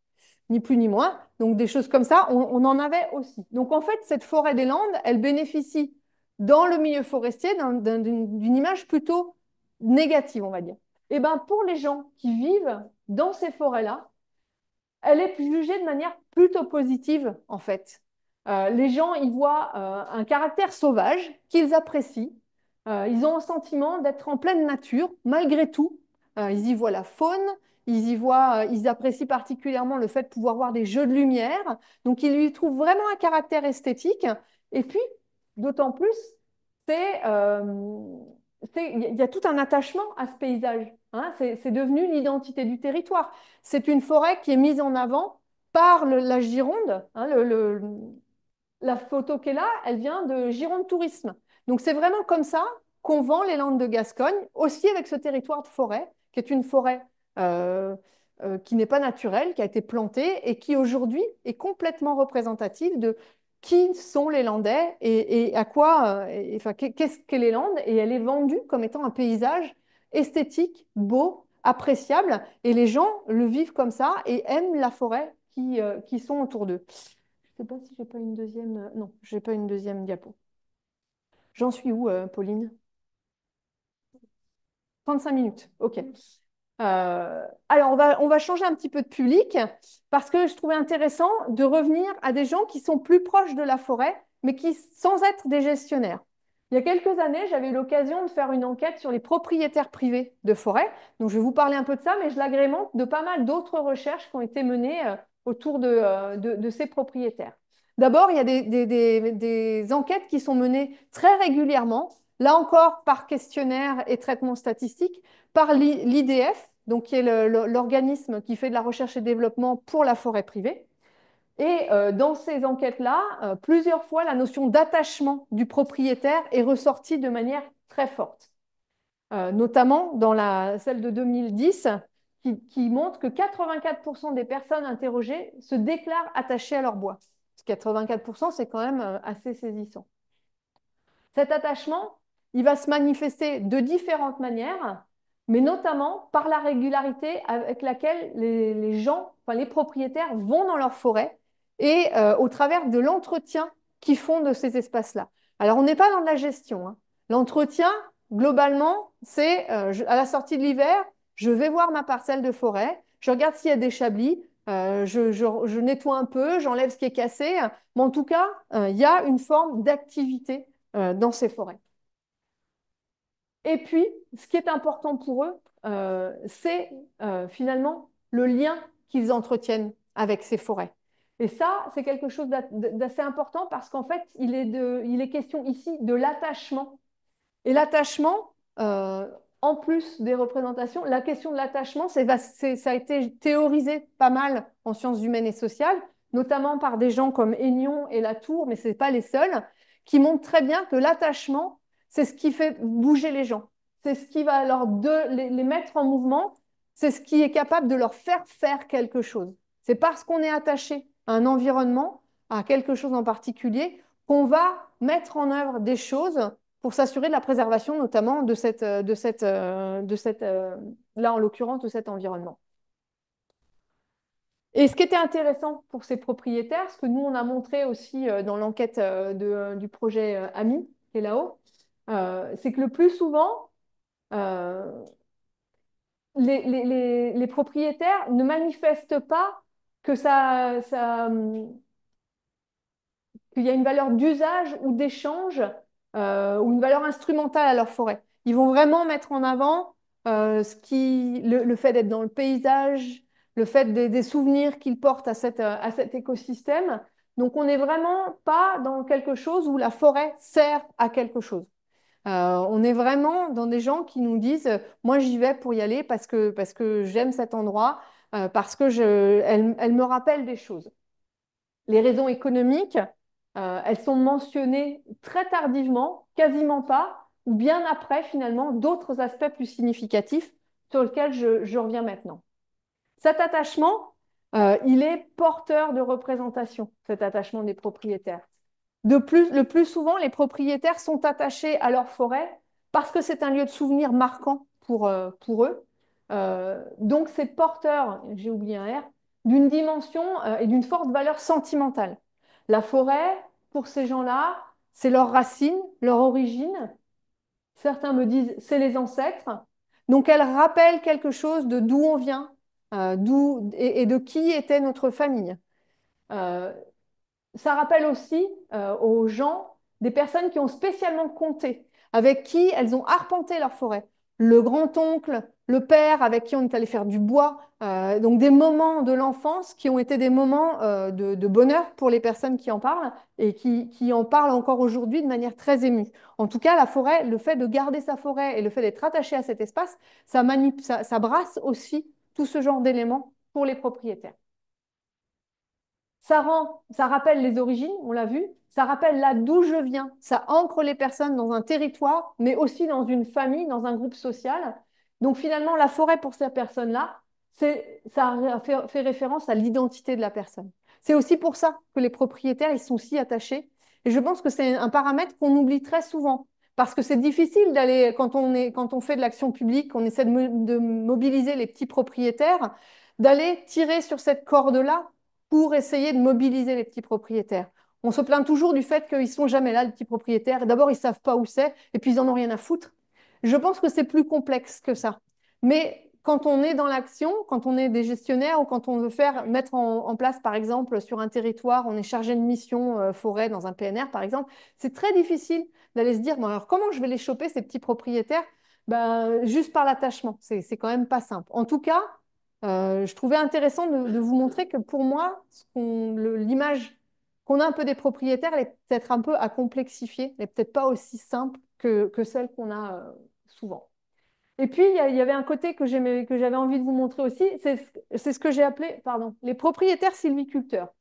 ni plus ni moins. Donc, des choses comme ça, on en avait aussi. Donc, en fait, cette forêt des Landes, elle bénéficie dans le milieu forestier d'une image plutôt négative, on va dire. Et ben, pour les gens qui vivent dans ces forêts-là, elle est jugée de manière plutôt positive, en fait. Les gens y voient un caractère sauvage qu'ils apprécient. Ils ont un sentiment d'être en pleine nature, malgré tout. Ils y voient la faune, ils apprécient particulièrement le fait de pouvoir voir des jeux de lumière. Donc, ils lui trouvent vraiment un caractère esthétique. Et puis, d'autant plus, c'est, euh, il y a tout un attachement à ce paysage. Hein. C'est devenu l'identité du territoire. C'est une forêt qui est mise en avant par la Gironde. Hein, la photo qui est là, elle vient de Gironde Tourisme. Donc c'est vraiment comme ça qu'on vend les Landes de Gascogne, aussi avec ce territoire de forêt, qui est une forêt qui n'est pas naturelle, qui a été plantée et qui aujourd'hui est complètement représentative de qui sont les Landais et à quoi, enfin, qu'est-ce qu'est les Landes. Et elle est vendue comme étant un paysage esthétique, beau, appréciable. Et les gens le vivent comme ça et aiment la forêt qui sont autour d'eux. Je ne sais pas si j'ai pas une deuxième. Non, j'ai pas une deuxième diapo. J'en suis où, Pauline? 35 minutes. OK. Alors, on va changer un petit peu de public parce que je trouvais intéressant de revenir à des gens qui sont plus proches de la forêt, mais qui, sans être des gestionnaires. Il y a quelques années, j'avais eu l'occasion de faire une enquête sur les propriétaires privés de forêt. Donc, je vais vous parler un peu de ça, mais je l'agrémente de pas mal d'autres recherches qui ont été menées autour de ces propriétaires. D'abord, il y a des enquêtes qui sont menées très régulièrement, là encore par questionnaire et traitement statistique, par l'IDF, donc qui est l'organisme qui fait de la recherche et développement pour la forêt privée. Et dans ces enquêtes-là, plusieurs fois, la notion d'attachement du propriétaire est ressortie de manière très forte. Notamment dans celle de 2010, qui montre que 84% des personnes interrogées se déclarent attachées à leur bois. 84%, c'est quand même assez saisissant. Cet attachement, il va se manifester de différentes manières, mais notamment par la régularité avec laquelle les gens, enfin les propriétaires vont dans leur forêt et au travers de l'entretien qu'ils font de ces espaces-là. Alors, on n'est pas dans de la gestion. Hein. L'entretien, globalement, c'est à la sortie de l'hiver, je vais voir ma parcelle de forêt, je regarde s'il y a des chablis, je nettoie un peu, j'enlève ce qui est cassé, mais en tout cas, il y a une forme d'activité dans ces forêts. Et puis, ce qui est important pour eux, c'est finalement le lien qu'ils entretiennent avec ces forêts. Et ça, c'est quelque chose d'assez important parce qu'en fait, il est question ici de l'attachement. Et l'attachement, en plus des représentations, la question de l'attachement, ça a été théorisé pas mal en sciences humaines et sociales, notamment par des gens comme Aignon et Latour, mais ce n'est pas les seuls, qui montrent très bien que l'attachement, c'est ce qui fait bouger les gens. C'est ce qui va les mettre en mouvement, c'est ce qui est capable de leur faire quelque chose. C'est parce qu'on est attaché à un environnement, à quelque chose en particulier, qu'on va mettre en œuvre des choses pour s'assurer de la préservation notamment là en l'occurrence, de cet environnement. Et ce qui était intéressant pour ces propriétaires, ce que nous on a montré aussi dans l'enquête du projet AMI, qui est là-haut, c'est que le plus souvent, euh, les propriétaires ne manifestent pas que qu'il y a une valeur d'usage ou d'échange ou une valeur instrumentale à leur forêt. Ils vont vraiment mettre en avant le fait d'être dans le paysage, le fait des souvenirs qu'ils portent à cet écosystème. Donc, on n'est vraiment pas dans quelque chose où la forêt sert à quelque chose. On est vraiment dans des gens qui nous disent, moi j'y vais pour y aller parce que j'aime cet endroit. parce que elle me rappelle des choses. Les raisons économiques, elles sont mentionnées très tardivement, quasiment pas, ou bien après finalement d'autres aspects plus significatifs sur lesquels je reviens maintenant. Cet attachement, il est porteur de représentation, cet attachement des propriétaires. Le plus souvent, les propriétaires sont attachés à leur forêt parce que c'est un lieu de souvenir marquant pour eux. Donc, c'est porteur, j'ai oublié un R, d'une dimension et d'une forte valeur sentimentale. La forêt, pour ces gens-là, c'est leur racine, leur origine. Certains me disent c'est les ancêtres. Donc, elle rappelle quelque chose de d'où on vient, et de qui était notre famille. Euh, Ça rappelle aussi aux gens des personnes qui ont spécialement compté, avec qui elles ont arpenté leur forêt. Le grand-oncle, le père avec qui on est allé faire du bois. Donc des moments de l'enfance qui ont été des moments de bonheur pour les personnes qui en parlent et qui en parlent encore aujourd'hui de manière très émue. En tout cas, la forêt, le fait de garder sa forêt et le fait d'être attaché à cet espace, ça brasse aussi tout ce genre d'éléments pour les propriétaires. Ça rappelle les origines, on l'a vu, ça rappelle là d'où je viens, ça ancre les personnes dans un territoire, mais aussi dans une famille, dans un groupe social. Donc finalement, la forêt pour ces personnes-là, ça fait référence à l'identité de la personne. C'est aussi pour ça que les propriétaires, ils sont si attachés. Et je pense que c'est un paramètre qu'on oublie très souvent. Parce que c'est difficile d'aller, quand on fait de l'action publique, on essaie de mobiliser les petits propriétaires, d'aller tirer sur cette corde-là pour essayer de mobiliser les petits propriétaires. On se plaint toujours du fait qu'ils ne sont jamais là, les petits propriétaires. D'abord, ils ne savent pas où c'est, et puis ils n'en ont rien à foutre. Je pense que c'est plus complexe que ça. Mais quand on est dans l'action, quand on est des gestionnaires ou quand on veut mettre en place, par exemple, sur un territoire, on est chargé de mission forêt dans un PNR, par exemple, c'est très difficile d'aller se dire, bon, alors comment je vais les choper, ces petits propriétaires? Ben, juste par l'attachement. C'est quand même pas simple. En tout cas, je trouvais intéressant de vous montrer que pour moi, l'image qu'on a un peu des propriétaires, elle est peut-être un peu à complexifier, elle n'est peut-être pas aussi simple que celle qu'on a souvent. Et puis, il y avait un côté que j'avais envie de vous montrer aussi, c'est ce que j'ai appelé, pardon, les propriétaires sylviculteurs.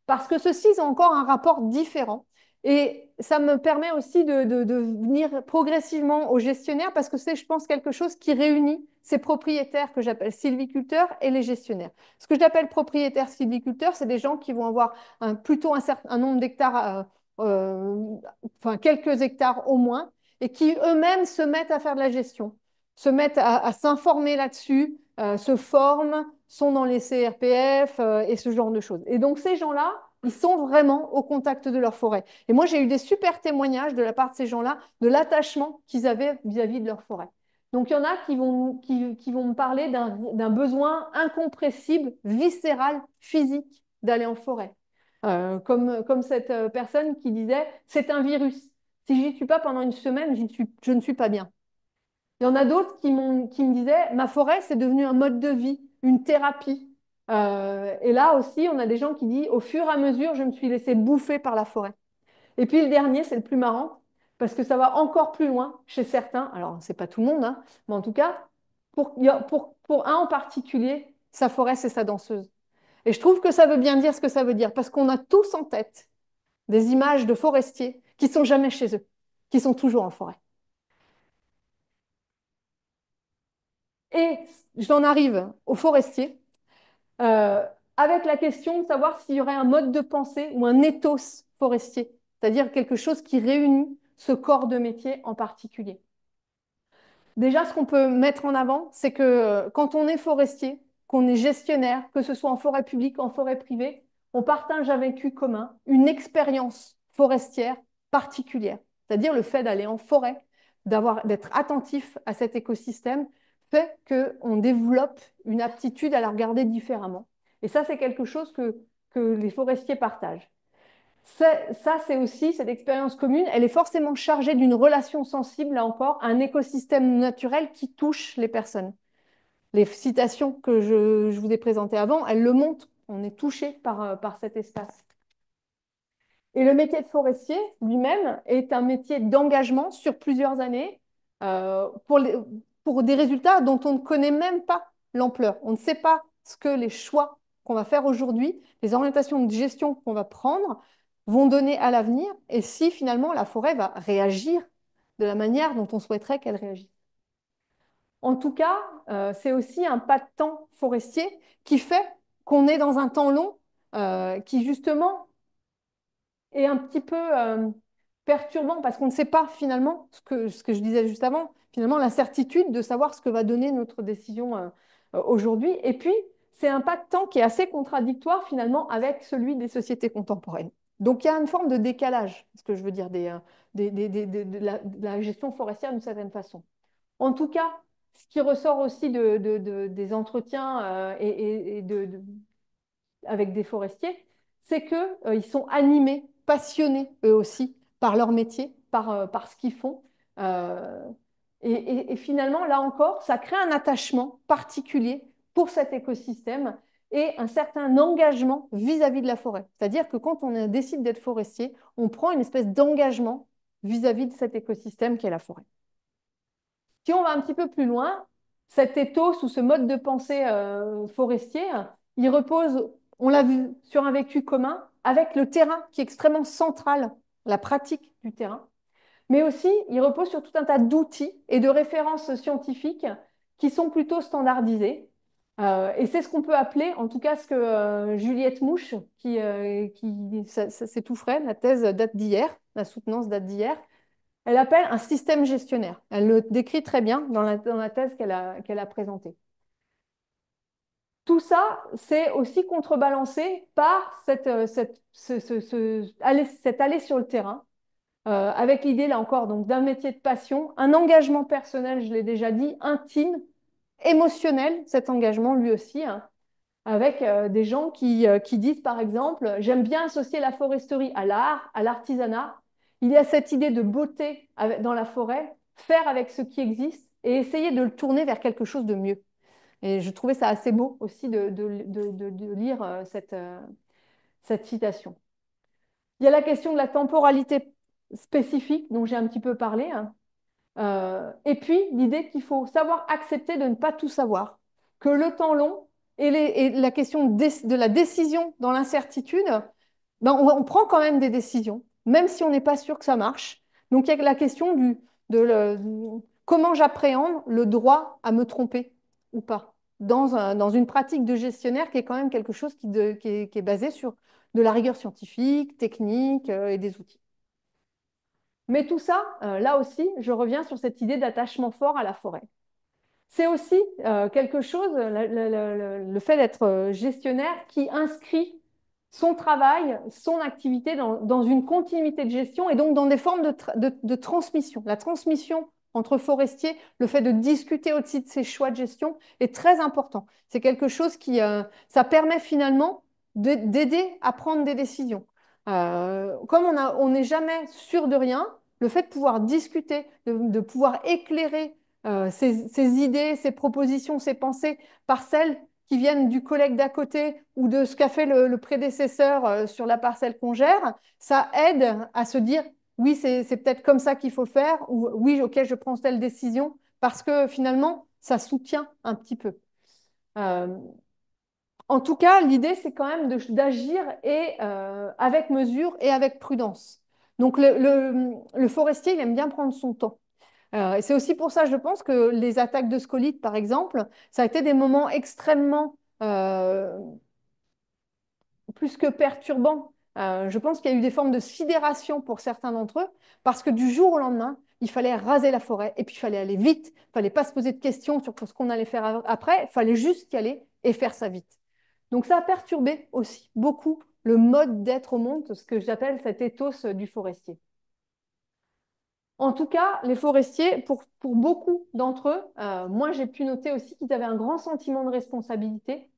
Parce que ceux-ci ont encore un rapport différent. Et ça me permet aussi de venir progressivement aux gestionnaires parce que c'est, je pense, quelque chose qui réunit ces propriétaires que j'appelle sylviculteurs et les gestionnaires. Ce que j'appelle propriétaires sylviculteurs, c'est des gens qui vont avoir plutôt un nombre d'hectares, enfin quelques hectares au moins, et qui eux-mêmes se mettent à faire de la gestion, se mettent à s'informer là-dessus, se forment, sont dans les CRPF et ce genre de choses. Et donc ces gens-là, ils sont vraiment au contact de leur forêt. Et moi, j'ai eu des super témoignages de la part de ces gens-là, de l'attachement qu'ils avaient vis-à-vis de leur forêt. Donc il y en a qui vont me parler d'un besoin incompressible, viscéral, physique d'aller en forêt. Comme cette personne qui disait, c'est un virus. Si j'y suis pas pendant une semaine, je ne suis pas bien. Il y en a d'autres qui me disaient, ma forêt, c'est devenu un mode de vie, une thérapie. Et là aussi, on a des gens qui disent, au fur et à mesure, je me suis laissé bouffer par la forêt. Et puis le dernier, c'est le plus marrant, parce que ça va encore plus loin chez certains. Alors, c'est pas tout le monde, hein, mais en tout cas, pour un en particulier, sa forêt, c'est sa danseuse. Et je trouve que ça veut bien dire ce que ça veut dire, parce qu'on a tous en tête des images de forestiers qui sont jamais chez eux, qui sont toujours en forêt. Et j'en arrive aux forestiers, euh, avec la question de savoir s'il y aurait un mode de pensée ou un ethos forestier, c'est-à-dire quelque chose qui réunit ce corps de métier en particulier. Déjà, ce qu'on peut mettre en avant, c'est que quand on est forestier, qu'on est gestionnaire, que ce soit en forêt publique, en forêt privée, on partage un vécu commun, une expérience forestière particulière. C'est-à-dire le fait d'aller en forêt, d'être attentif à cet écosystème, fait qu'on développe une aptitude à la regarder différemment. Et ça, c'est quelque chose que les forestiers partagent. Ça, c'est aussi cette expérience commune. Elle est forcément chargée d'une relation sensible, là encore, à un écosystème naturel qui touche les personnes. Les citations que je vous ai présentées avant, elles le montrent. On est touché par cet espace. Et le métier de forestier lui-même est un métier d'engagement sur plusieurs années pour des résultats dont on ne connaît même pas l'ampleur. On ne sait pas ce que les choix qu'on va faire aujourd'hui, les orientations de gestion qu'on va prendre, vont donner à l'avenir et si finalement la forêt va réagir de la manière dont on souhaiterait qu'elle réagisse. En tout cas, c'est aussi un pas de temps forestier qui fait qu'on est dans un temps long qui justement est un petit peu perturbant parce qu'on ne sait pas finalement ce que je disais juste avant, finalement l'incertitude de savoir ce que va donner notre décision aujourd'hui. Et puis, c'est un pas de temps qui est assez contradictoire finalement avec celui des sociétés contemporaines. Donc, il y a une forme de décalage, ce que je veux dire, de la gestion forestière d'une certaine façon. En tout cas, ce qui ressort aussi des entretiens avec des forestiers, c'est qu'ils sont animés, passionnés eux aussi par leur métier, par ce qu'ils font. Euh, et finalement, là encore, ça crée un attachement particulier pour cet écosystème et un certain engagement vis-à-vis de la forêt. C'est-à-dire que quand on décide d'être forestier, on prend une espèce d'engagement vis-à-vis de cet écosystème qu'est la forêt. Si on va un petit peu plus loin, cet ethos ou ce mode de pensée forestier, il repose, on l'a vu, sur un vécu commun avec le terrain qui est extrêmement central, la pratique du terrain, mais aussi il repose sur tout un tas d'outils et de références scientifiques qui sont plutôt standardisées. Et c'est ce qu'on peut appeler, en tout cas ce que Juliette Mouche, c'est tout frais, la thèse date d'hier, la soutenance date d'hier, elle appelle un système gestionnaire. Elle le décrit très bien dans la thèse qu'elle a présentée. Tout ça, c'est aussi contrebalancé par cette allée sur le terrain, avec l'idée, là encore, donc d'un métier de passion, un engagement personnel, je l'ai déjà dit, intime, émotionnel, cet engagement lui aussi, hein, avec des gens qui disent, par exemple, j'aime bien associer la foresterie à l'art, à l'artisanat. Il y a cette idée de beauté dans la forêt, faire avec ce qui existe et essayer de le tourner vers quelque chose de mieux. Et je trouvais ça assez beau aussi de lire cette citation. Il y a la question de la temporalité spécifique dont j'ai un petit peu parlé, hein. Et puis, l'idée qu'il faut savoir accepter de ne pas tout savoir, que le temps long et la question de la décision dans l'incertitude, ben, on prend quand même des décisions, même si on n'est pas sûr que ça marche. Donc, il y a la question comment j'appréhende le droit à me tromper ou pas dans une pratique de gestionnaire qui est quand même quelque chose qui est basé sur de la rigueur scientifique, technique et des outils. Mais tout ça, là aussi, je reviens sur cette idée d'attachement fort à la forêt. C'est aussi quelque chose, le fait d'être gestionnaire, qui inscrit son travail, son activité dans une continuité de gestion et donc dans des formes de transmission. La transmission entre forestiers, le fait de discuter aussi de ses choix de gestion est très important. C'est quelque chose ça permet finalement d'aider à prendre des décisions. Comme on n'est jamais sûr de rien, le fait de pouvoir discuter, de pouvoir éclairer ces idées, ces propositions, ces pensées par celles qui viennent du collègue d'à côté ou de ce qu'a fait le prédécesseur sur la parcelle qu'on gère, ça aide à se dire oui, c'est peut-être comme ça qu'il faut faire ou oui, ok, je prends telle décision parce que finalement, ça soutient un petit peu. Euh, En tout cas, l'idée, c'est quand même d'agir et avec mesure et avec prudence. Donc, le forestier, il aime bien prendre son temps. Et c'est aussi pour ça, je pense, que les attaques de scolytes, par exemple, ça a été des moments extrêmement plus que perturbants. Je pense qu'il y a eu des formes de sidération pour certains d'entre eux, parce que du jour au lendemain, il fallait raser la forêt, et puis il fallait aller vite, il fallait pas se poser de questions sur ce qu'on allait faire après, il fallait juste y aller et faire ça vite. Donc ça a perturbé aussi beaucoup le mode d'être au monde, ce que j'appelle cet ethos du forestier. En tout cas, les forestiers, pour beaucoup d'entre eux, moi j'ai pu noter aussi qu'ils avaient un grand sentiment de responsabilité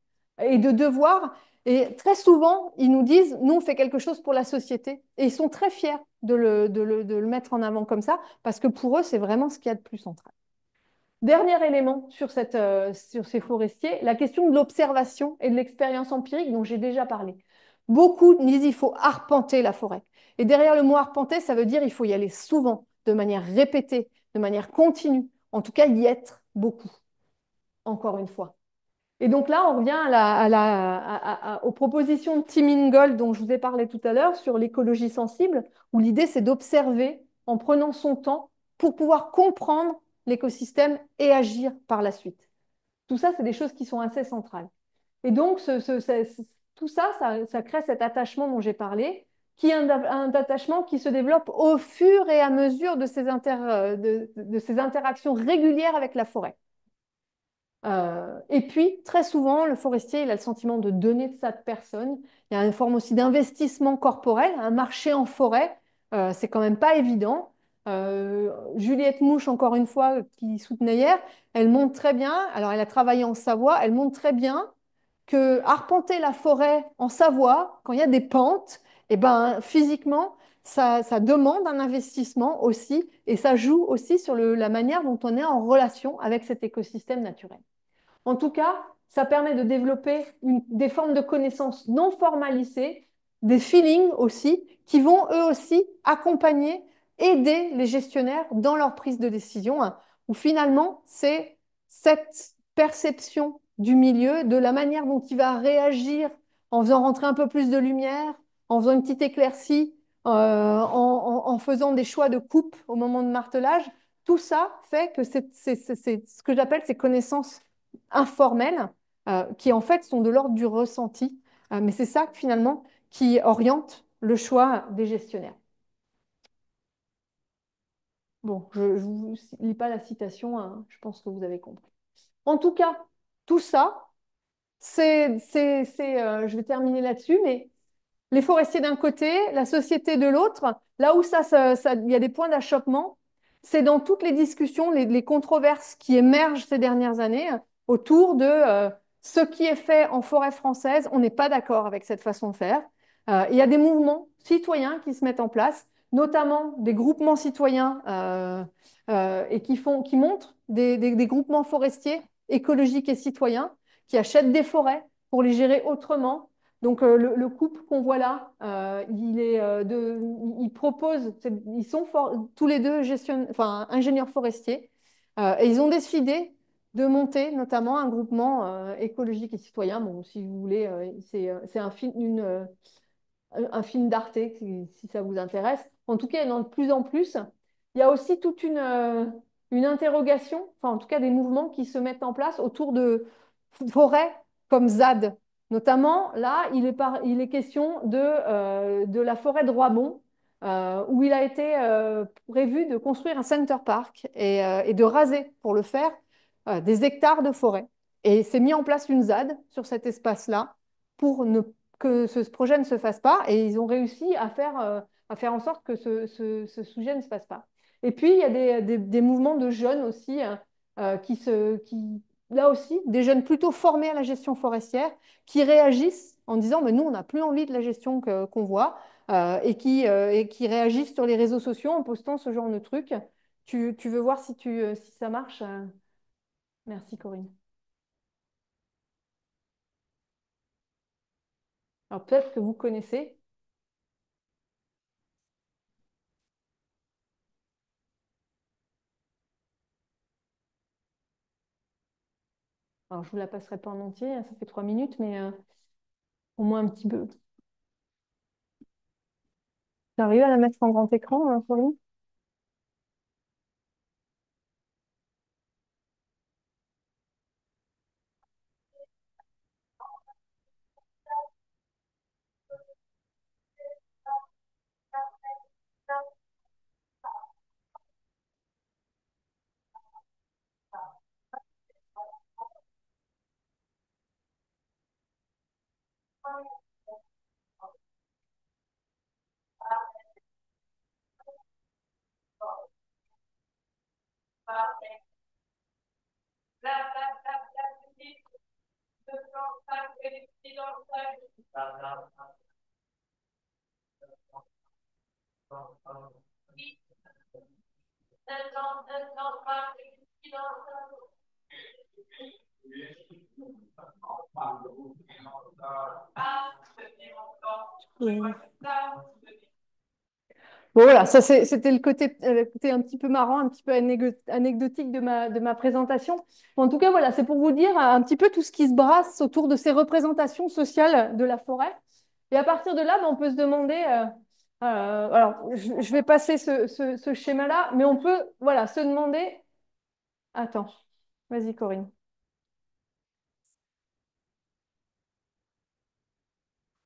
et de devoir. Et très souvent, ils nous disent, nous, on fait quelque chose pour la société. Et ils sont très fiers de le mettre en avant comme ça, parce que pour eux, c'est vraiment ce qu'il y a de plus central. Dernier élément sur ces forestiers, la question de l'observation et de l'expérience empirique dont j'ai déjà parlé. Beaucoup disent qu'il faut arpenter la forêt. Et derrière le mot arpenter, ça veut dire qu'il faut y aller souvent, de manière répétée, de manière continue. En tout cas, y être beaucoup, encore une fois. Et donc là, on revient aux propositions de Tim Ingold dont je vous ai parlé tout à l'heure sur l'écologie sensible, où l'idée, c'est d'observer en prenant son temps pour pouvoir comprendre l'écosystème et agir par la suite. Tout ça, c'est des choses qui sont assez centrales. Et donc, tout ça, ça crée cet attachement dont j'ai parlé, qui est un attachement qui se développe au fur et à mesure de ces interactions régulières avec la forêt. Et puis, très souvent, le forestier, il a le sentiment de donner de sa personne. Il y a une forme aussi d'investissement corporel. Un marché en forêt, c'est quand même pas évident. Juliette Mouche, encore une fois, qui soutenait hier, elle montre très bien, alors elle a travaillé en Savoie, elle montre très bien que arpenter la forêt en Savoie, quand il y a des pentes, eh ben, physiquement, ça demande un investissement aussi, et ça joue aussi sur la manière dont on est en relation avec cet écosystème naturel. En tout cas, ça permet de développer des formes de connaissances non formalisées, des feelings aussi, qui vont eux aussi accompagner, aider les gestionnaires dans leur prise de décision, hein, où finalement, c'est cette perception du milieu, de la manière dont il va réagir en faisant rentrer un peu plus de lumière, en faisant une petite éclaircie, en faisant des choix de coupe au moment de martelage. Tout ça fait que c'est ce que j'appelle ces connaissances informels qui en fait sont de l'ordre du ressenti. Mais c'est ça finalement qui oriente le choix des gestionnaires. Bon, je ne vous lis pas la citation, hein, je pense que vous avez compris. En tout cas, tout ça, je vais terminer là-dessus, mais les forestiers d'un côté, la société de l'autre, là où il y a des points d'achoppement, c'est dans toutes les discussions, les controverses qui émergent ces dernières années autour de ce qui est fait en forêt française. On n'est pas d'accord avec cette façon de faire. Il y a des mouvements citoyens qui se mettent en place, notamment des groupements citoyens et qui montrent des groupements forestiers écologiques et citoyens qui achètent des forêts pour les gérer autrement. Donc le couple qu'on voit là, il propose, ils sont tous les deux enfin, ingénieurs forestiers, et ils ont décidé de monter notamment un groupement écologique et citoyen. Bon, si vous voulez, c'est un film d'Arte, si ça vous intéresse. En tout cas, il y en a de plus en plus. Il y a aussi toute une interrogation, enfin en tout cas des mouvements qui se mettent en place autour de forêts comme ZAD. Notamment, là, il est question de la forêt de Roibon, où il a été prévu de construire un center park et de raser pour le faire des hectares de forêt. Et c'est mis en place une ZAD sur cet espace-là pour que ce projet ne se fasse pas. Et ils ont réussi à faire en sorte que ce sujet ne se fasse pas. Et puis, il y a des mouvements de jeunes aussi là aussi, des jeunes plutôt formés à la gestion forestière qui réagissent en disant, mais nous, on n'a plus envie de la gestion qu'on voit et qui réagissent sur les réseaux sociaux en postant ce genre de trucs. Tu veux voir si ça marche? Merci, Corinne. Alors, peut-être que vous connaissez. Alors, je ne vous la passerai pas en entier, hein, ça fait 3 minutes, mais au moins un petit peu. T'arrives à la mettre en grand écran, hein, Corinne? Oui. Bon, voilà, ça c'était le côté un petit peu marrant, un petit peu anecdotique de ma présentation. Bon, en tout cas, voilà, c'est pour vous dire un petit peu tout ce qui se brasse autour de ces représentations sociales de la forêt. Et à partir de là, ben, on peut se demander, alors je vais passer ce schéma-là, mais on peut voilà, se demander, attends, vas-y Corinne.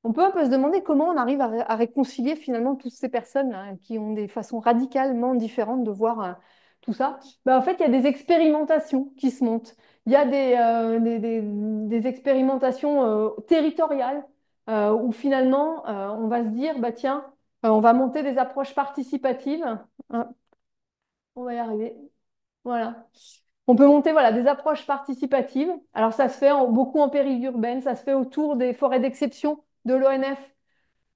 On peut un peu se demander comment on arrive à réconcilier finalement toutes ces personnes hein, qui ont des façons radicalement différentes de voir tout ça. Ben, en fait, il y a des expérimentations qui se montent. Il y a des expérimentations territoriales où finalement on va se dire, bah, tiens, on va monter des approches participatives. Hein, on va y arriver. Voilà. On peut monter voilà, des approches participatives. Alors ça se fait beaucoup en périurbaine, ça se fait autour des forêts d'exception de l'ONF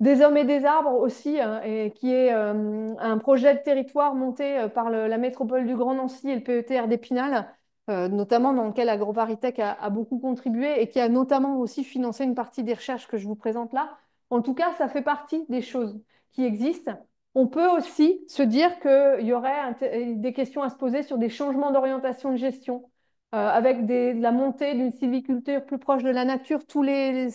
des hommes et des arbres aussi, hein, et qui est un projet de territoire monté par la métropole du Grand Nancy et le PETR d'Épinal, notamment dans lequel AgroParisTech a beaucoup contribué et qui a notamment aussi financé une partie des recherches que je vous présente là. En tout cas, ça fait partie des choses qui existent. On peut aussi se dire qu'il y aurait des questions à se poser sur des changements d'orientation de gestion avec la montée d'une sylviculture plus proche de la nature, tous les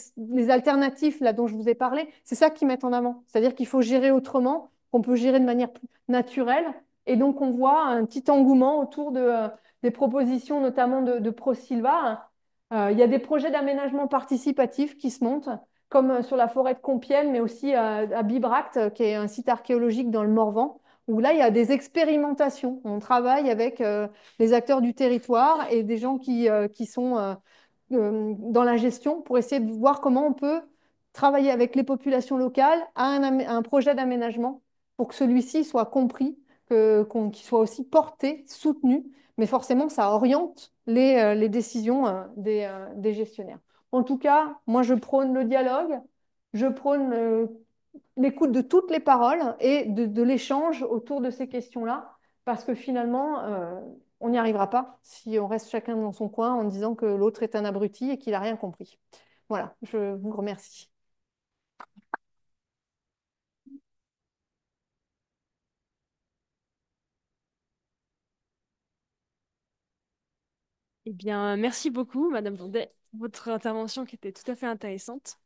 alternatifs là dont je vous ai parlé, c'est ça qu'ils mettent en avant. C'est-à-dire qu'il faut gérer autrement, qu'on peut gérer de manière plus naturelle. Et donc, on voit un petit engouement autour des propositions, notamment de ProSilva. Il y a des projets d'aménagement participatif qui se montent, comme sur la forêt de Compiègne, mais aussi à Bibracte, qui est un site archéologique dans le Morvan, où là, il y a des expérimentations. On travaille avec les acteurs du territoire et des gens qui sont dans la gestion pour essayer de voir comment on peut travailler avec les populations locales à un projet d'aménagement pour que celui-ci soit compris, qu'il soit aussi porté, soutenu, mais forcément, ça oriente les décisions des gestionnaires. En tout cas, moi, je prône le dialogue, je prône l'écoute de toutes les paroles et de l'échange autour de ces questions-là, parce que finalement, on n'y arrivera pas si on reste chacun dans son coin en disant que l'autre est un abruti et qu'il n'a rien compris. Voilà, je vous remercie. Eh bien, merci beaucoup, Madame Blondet, pour votre intervention qui était tout à fait intéressante.